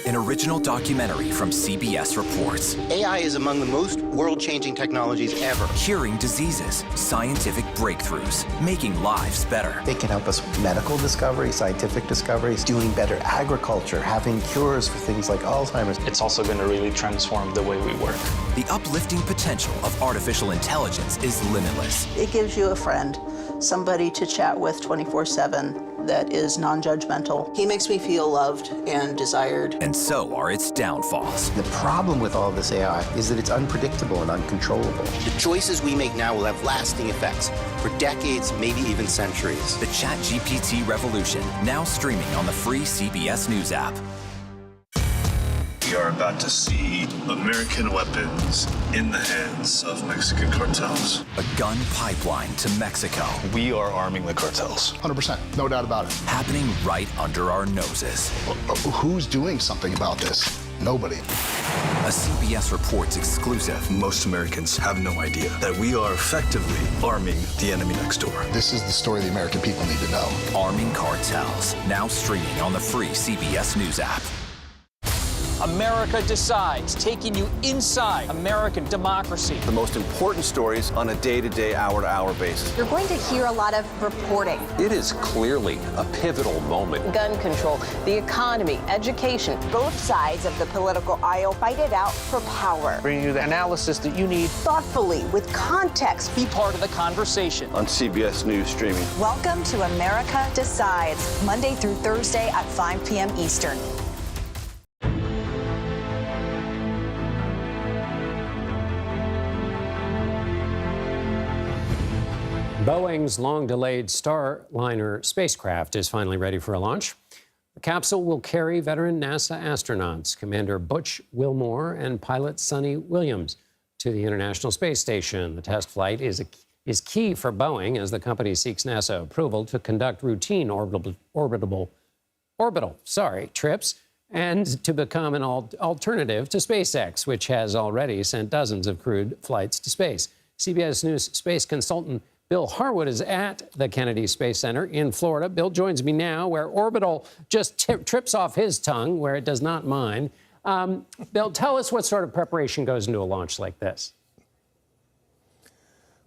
An original documentary from CBS Reports. AI is among the most world-changing technologies ever. Curing diseases, scientific breakthroughs, making lives better. They can help us with medical discoveries, scientific discoveries, doing better agriculture, having cures for things like Alzheimer's. It's also going to really transform the way we work. The uplifting potential of artificial intelligence is limitless. It gives you a friend, somebody to chat with 24/7 that is non-judgmental. He makes me feel loved and desired. And so are its downfalls. The problem with all this AI is that it's unpredictable and uncontrollable. The choices we make now will have lasting effects for decades, maybe even centuries. The ChatGPT revolution, now streaming on the free CBS News app. We are about to see American weapons in the hands of Mexican cartels. A gun pipeline to Mexico. We are arming the cartels. 100%, no doubt about it. Happening right under our noses. Who's doing something about this? Nobody. A CBS Reports exclusive. Most Americans have no idea that we are effectively arming the enemy next door. This is the story the American people need to know. Arming cartels, now streaming on the free CBS News app. America Decides, taking you inside American democracy. The most important stories on a day-to-day, hour-to-hour basis. You're going to hear a lot of reporting. It is clearly a pivotal moment. Gun control, the economy, education. Both sides of the political aisle fight it out for power. Bringing you the analysis that you need. Thoughtfully, with context. Be part of the conversation. On CBS News Streaming. Welcome to America Decides, Monday through Thursday at 5 p.m. Eastern. Boeing's long-delayed Starliner spacecraft is finally ready for a launch. The capsule will carry veteran NASA astronauts, Commander Butch Wilmore and pilot Sonny Williams, to the International Space Station. The test flight is key for Boeing as the company seeks NASA approval to conduct routine orbital trips and to become an alternative to SpaceX, which has already sent dozens of crewed flights to space. CBS News space consultant Bill Harwood is at the Kennedy Space Center in Florida. Bill joins me now, where orbital just trips off his tongue, where it does not mine. Bill, tell us what sort of preparation goes into a launch like this.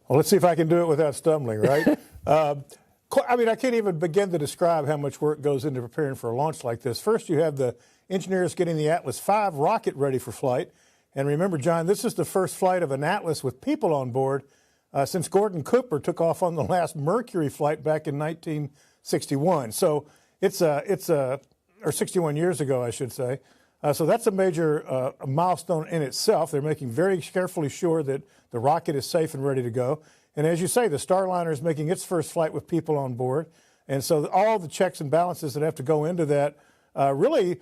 Well, let's see if I can do it without stumbling, right? I mean, I can't even begin to describe how much work goes into preparing for a launch like this. First, you have the engineers getting the Atlas V rocket ready for flight. And remember, John, this is the first flight of an Atlas with people on board since Gordon Cooper took off on the last Mercury flight back in 1961. So or 61 years ago, I should say. So that's a major milestone in itself. They're making very carefully sure that the rocket is safe and ready to go. And as you say, the Starliner is making its first flight with people on board. And so all the checks and balances that have to go into that really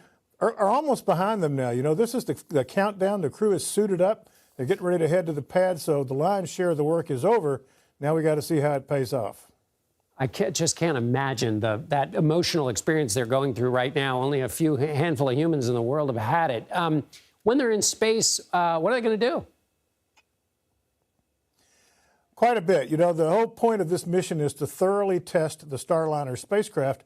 are almost behind them now. You know, this is the countdown. The crew is suited up. They're getting ready to head to the pad, so the lion's share of the work is over. Now we got to see how it pays off. I just can't imagine that emotional experience they're going through right now. Only a handful of humans in the world have had it. When they're in space, what are they going to do? Quite a bit. You know, the whole point of this mission is to thoroughly test the Starliner spacecraft.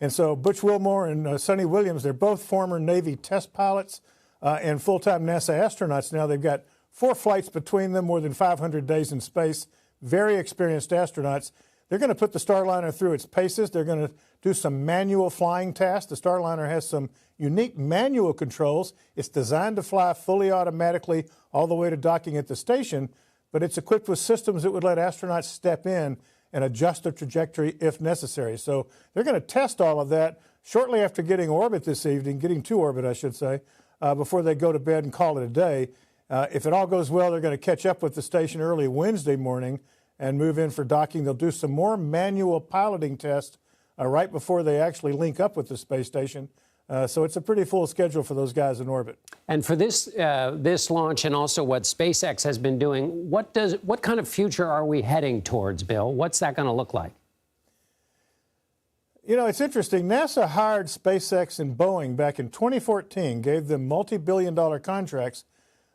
And so Butch Wilmore and Sonny Williams, they're both former Navy test pilots and full-time NASA astronauts now. They've got 4 flights between them, more than 500 days in space, very experienced astronauts. They're going to put the Starliner through its paces. They're going to do some manual flying tasks. The Starliner has some unique manual controls. It's designed to fly fully automatically all the way to docking at the station, but it's equipped with systems that would let astronauts step in and adjust their trajectory if necessary. So they're going to test all of that shortly after getting to orbit, I should say, before they go to bed and call it a day. If it all goes well, they're going to catch up with the station early Wednesday morning and move in for docking. They'll do some more manual piloting tests right before they actually link up with the space station. So it's a pretty full schedule for those guys in orbit. And for this launch and also what SpaceX has been doing, what kind of future are we heading towards, Bill? What's that going to look like? You know, it's interesting. NASA hired SpaceX and Boeing back in 2014, gave them multi-billion-dollar contracts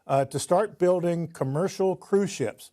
to start building commercial cruise ships.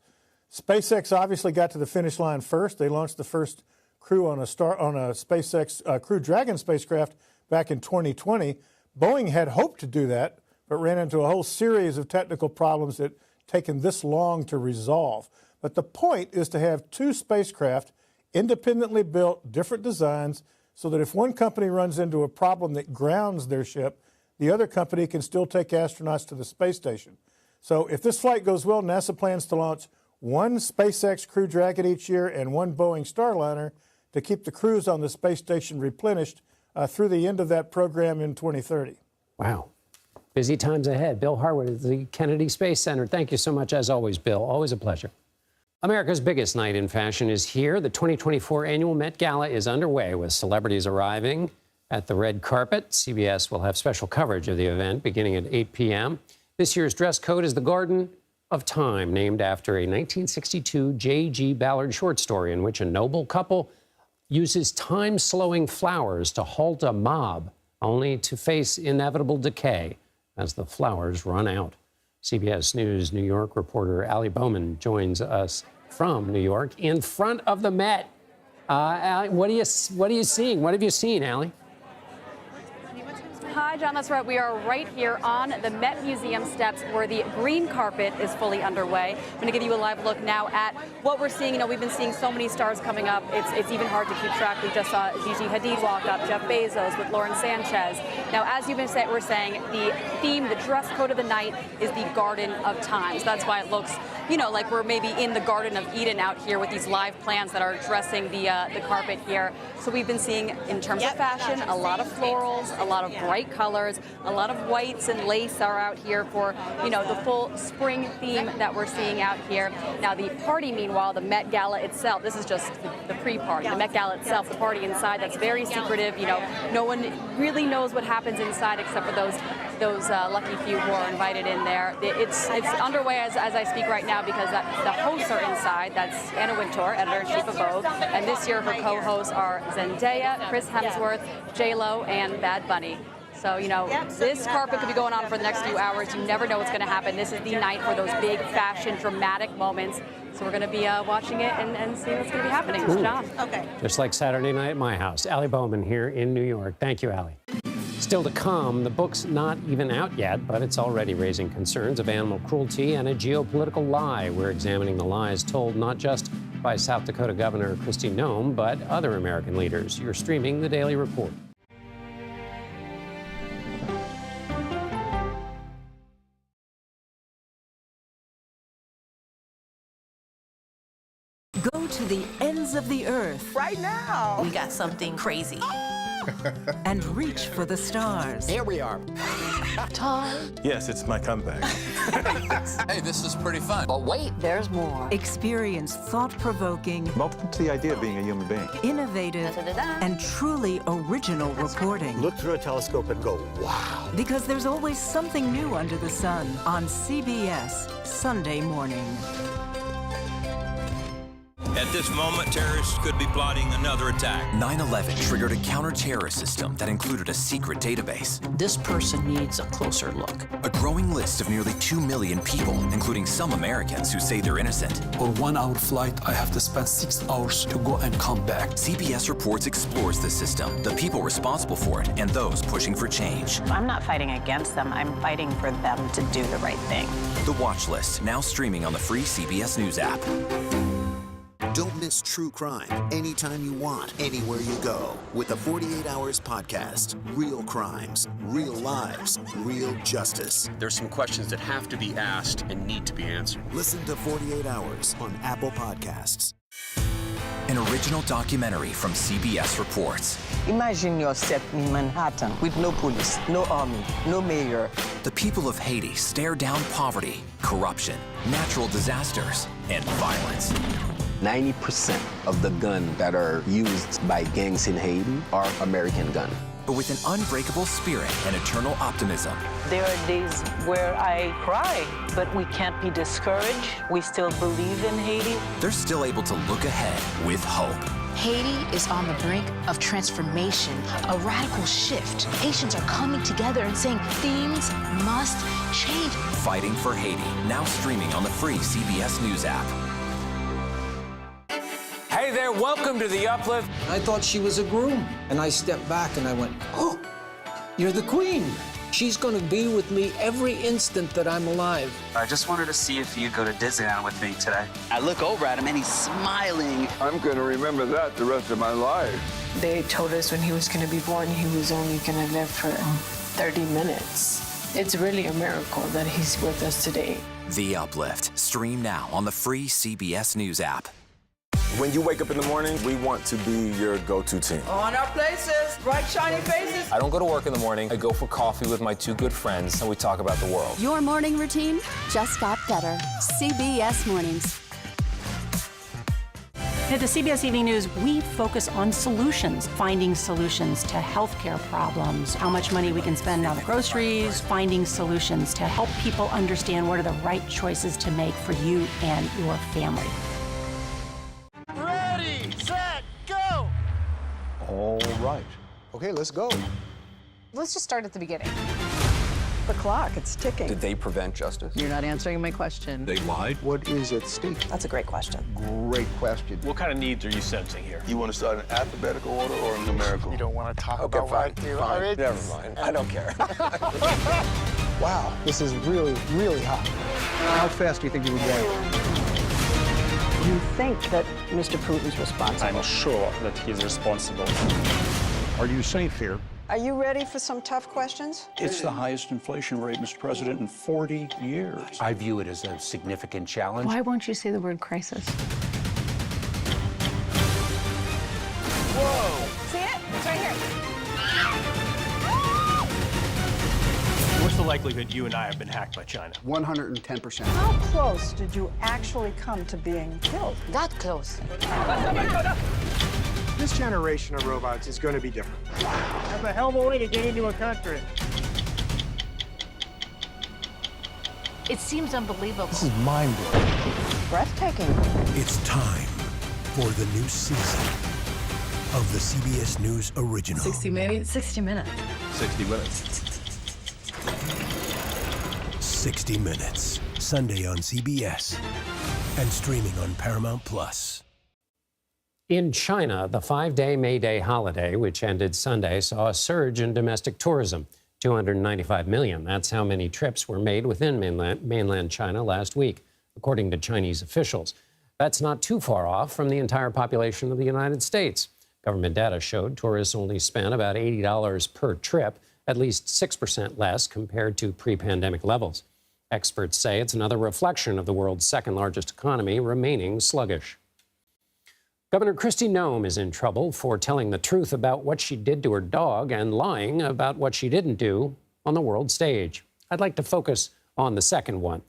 SpaceX obviously got to the finish line first. They launched the first crew on a SpaceX Crew Dragon spacecraft back in 2020. Boeing had hoped to do that, but ran into a whole series of technical problems that taken this long to resolve. But the point is to have 2 spacecraft independently built, different designs, so that if one company runs into a problem that grounds their ship, the other company can still take astronauts to the space station. So if this flight goes well, NASA plans to launch 1 SpaceX Crew Dragon each year and 1 Boeing Starliner to keep the crews on the space station replenished through the end of that program in 2030. Wow. Busy times ahead. Bill Harwood at the Kennedy Space Center. Thank you so much, as always, Bill. Always a pleasure. America's biggest night in fashion is here. The 2024 annual Met Gala is underway with celebrities arriving at the red carpet. CBS will have special coverage of the event beginning at 8 p.m. This year's dress code is the Garden of Time, named after a 1962 J.G. Ballard short story in which a noble couple uses time-slowing flowers to halt a mob, only to face inevitable decay as the flowers run out. CBS News New York reporter Ali Bowman joins us from New York in front of the Met. Ali, what are you seeing? What have you seen, Ali? Hi, John. That's right. We are right here on the Met Museum steps where the green carpet is fully underway. I'm going to give you a live look now at what we're seeing. You know, we've been seeing so many stars coming up. It's even hard to keep track. We just saw Gigi Hadid walk up, Jeff Bezos with Lauren Sanchez. Now, as you've been we're saying, the theme, the dress code of the night is the Garden of Time. So that's why it looks, you know, like we're maybe in the Garden of Eden out here with these live plants that are dressing the carpet here. So we've been seeing, in terms of fashion, a lot of florals, a lot of bright colors, a lot of whites and lace are out here for, you know, the full spring theme that we're seeing out here. Now, the party, meanwhile, the Met Gala itself, this is just the pre-party. The Met Gala itself, the party inside, that's very secretive. You know, no one really knows what happens inside except for those lucky few who are invited in there. It's underway as I speak right now because the hosts are inside. That's Anna Wintour, editor-in-chief of Vogue, and this year her co-hosts are Zendaya, Chris Hemsworth, J-Lo, and Bad Bunny. So, you know, this carpet could be going on for the next few hours. You never know what's going to happen. This is the night for those big fashion, dramatic moments. So we're going to be watching it and seeing what's going to be happening. John. Okay. Just like Saturday night at my house. Ali Bowman here in New York. Thank you, Ali. Still to come, the book's not even out yet, but it's already raising concerns of animal cruelty and a geopolitical lie. We're examining the lies told not just by South Dakota Governor Kristi Noem, but other American leaders. You're streaming The Daily Report. Go to the ends of the earth. Right now. We got something crazy. and reach for the stars. Here we are. Time. Yes, it's my comeback. Hey, this is pretty fun. But wait, there's more. Experience thought-provoking, Welcome to the idea of being a human being. innovative, and truly original reporting. Look through a telescope and go, wow. Because there's always something new under the sun on CBS Sunday morning. At this moment, terrorists could be plotting another attack. 9/11 triggered a counter-terrorist system that included a secret database. This person needs a closer look. A growing list of nearly 2 million people, including some Americans who say they're innocent. For 1 hour flight, I have to spend 6 hours to go and come back. CBS Reports explores the system, the people responsible for it, and those pushing for change. I'm not fighting against them. I'm fighting for them to do the right thing. The Watch List, now streaming on the free CBS News app. Don't miss true crime anytime you want, anywhere you go. With the 48 Hours podcast. Real crimes, real lives, real justice. There's some questions that have to be asked and need to be answered. Listen to 48 Hours on Apple Podcasts. An original documentary from CBS Reports. Imagine yourself in Manhattan with no police, no army, no mayor. The people of Haiti stare down poverty, corruption, natural disasters, and violence. 90% of the guns that are used by gangs in Haiti are American guns. But with an unbreakable spirit and eternal optimism. There are days where I cry, but we can't be discouraged. We still believe in Haiti. They're still able to look ahead with hope. Haiti is on the brink of transformation, a radical shift. Nations are coming together and saying things must change. Fighting for Haiti, now streaming on the free CBS News app. Hey there, welcome to The Uplift. I thought she was a groom, and I stepped back and I went, oh, you're the queen. She's going to be with me every instant that I'm alive. I just wanted to see if you'd go to Disneyland with me today. I look over at him and he's smiling. I'm going to remember that the rest of my life. They told us when he was going to be born, he was only going to live for 30 minutes. It's really a miracle that he's with us today. The Uplift. Stream now on the free CBS News app. When you wake up in the morning, we want to be your go-to team. On our places, bright, shiny faces. I don't go to work in the morning. I go for coffee with my 2 good friends, and we talk about the world. Your morning routine just got better. CBS Mornings. At the CBS Evening News, we focus on solutions, finding solutions to healthcare problems, how much money we can spend on the groceries, finding solutions to help people understand what are the right choices to make for you and your family. Ready, set, go! All right. Okay, let's go. Let's just start at the beginning. The clock, it's ticking. Did they prevent justice? You're not answering my question. They lied? What is at stake? That's a great question. Great question. What kind of needs are you sensing here? You want to start in alphabetical order or numerical? You don't want to talk Okay, about what I do. Fine. Never mind. I don't care. Wow, this is really, really hot. How fast do you think you would go? You think that Mr. Putin's responsible? I'm sure that he's responsible. Are you safe here? Are you ready for some tough questions? It's the highest inflation rate, Mr. President, in 40 years. I view it as a significant challenge. Why won't you say the word crisis? Whoa! See it? It's right here. What's the likelihood you and I have been hacked by China? 110%. How close did you actually come to being killed? That close. This generation of robots is going to be different. That's a hell of a way to get into a country. It seems unbelievable. This is mind-blowing. Breathtaking. It's time for the new season of the CBS News original. 60 minutes. 60 minutes. 60 minutes. 60 Minutes. Sunday on CBS and streaming on Paramount Plus. In China, the 5-day May Day holiday, which ended Sunday, saw a surge in domestic tourism. 295 million. That's how many trips were made within mainland China last week, according to Chinese officials. That's not too far off from the entire population of the United States. Government data showed tourists only spent about $80 per trip, at least 6% less compared to pre-pandemic levels. Experts say it's another reflection of the world's second largest economy remaining sluggish. Governor Kristi Noem is in trouble for telling the truth about what she did to her dog and lying about what she didn't do on the world stage. I'd like to focus on the second one.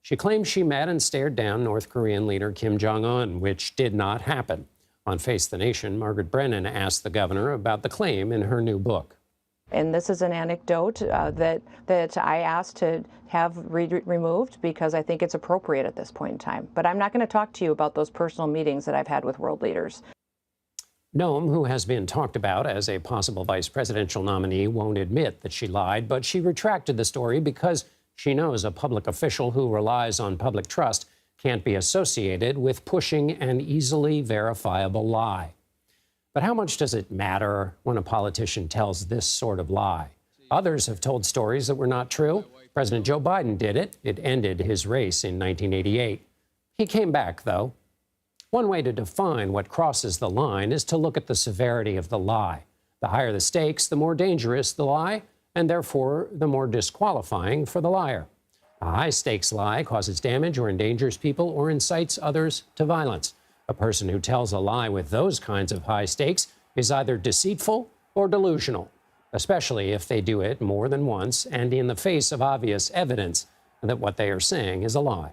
She claims she met and stared down North Korean leader Kim Jong-un, which did not happen. On Face the Nation, Margaret Brennan asked the governor about the claim in her new book. And this is an anecdote that I asked to have removed because I think it's appropriate at this point in time. But I'm not going to talk to you about those personal meetings that I've had with world leaders. Noem, who has been talked about as a possible vice presidential nominee, won't admit that she lied, but she retracted the story because she knows a public official who relies on public trust can't be associated with pushing an easily verifiable lie. But how much does it matter when a politician tells this sort of lie? Others have told stories that were not true. President Joe Biden did it. It ended his race in 1988. He came back, though. One way to define what crosses the line is to look at the severity of the lie. The higher the stakes, the more dangerous the lie, and therefore the more disqualifying for the liar. A high-stakes lie causes damage or endangers people or incites others to violence. A person who tells a lie with those kinds of high stakes is either deceitful or delusional, especially if they do it more than once and in the face of obvious evidence that what they are saying is a lie.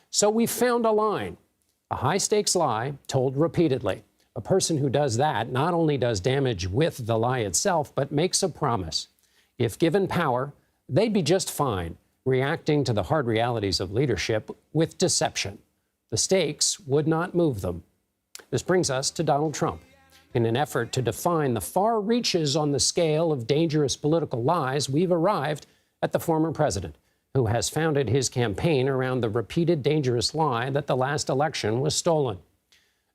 So we found a line, a high-stakes lie told repeatedly. A person who does that not only does damage with the lie itself, but makes a promise. If given power, they'd be just fine, reacting to the hard realities of leadership with deception. The stakes would not move them. This brings us to Donald Trump. In an effort to define the far reaches on the scale of dangerous political lies, we've arrived at the former president, who has founded his campaign around the repeated dangerous lie that the last election was stolen.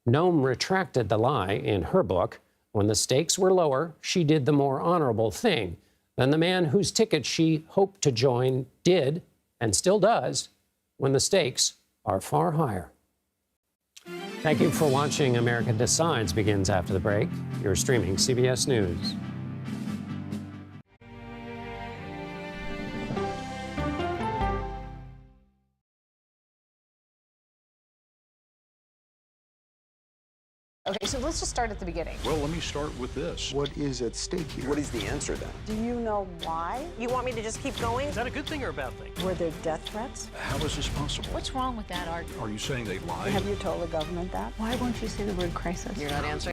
Noem retracted the lie in her book. When the stakes were lower, she did the more honorable thing than the man whose ticket she hoped to join did, and still does, when the stakes are far higher. Thank you for watching. America Decides begins after the break. You're streaming CBS News. Okay, so let's just start at the beginning. Well, let me start with this. What is at stake here? What is the answer then? Do you know why? You want me to just keep going? Is that a good thing or a bad thing? Were there death threats? How is this possible? What's wrong with that argument? Are you saying they lied? Have you told the government that? Why won't you say the word crisis? You're not answering.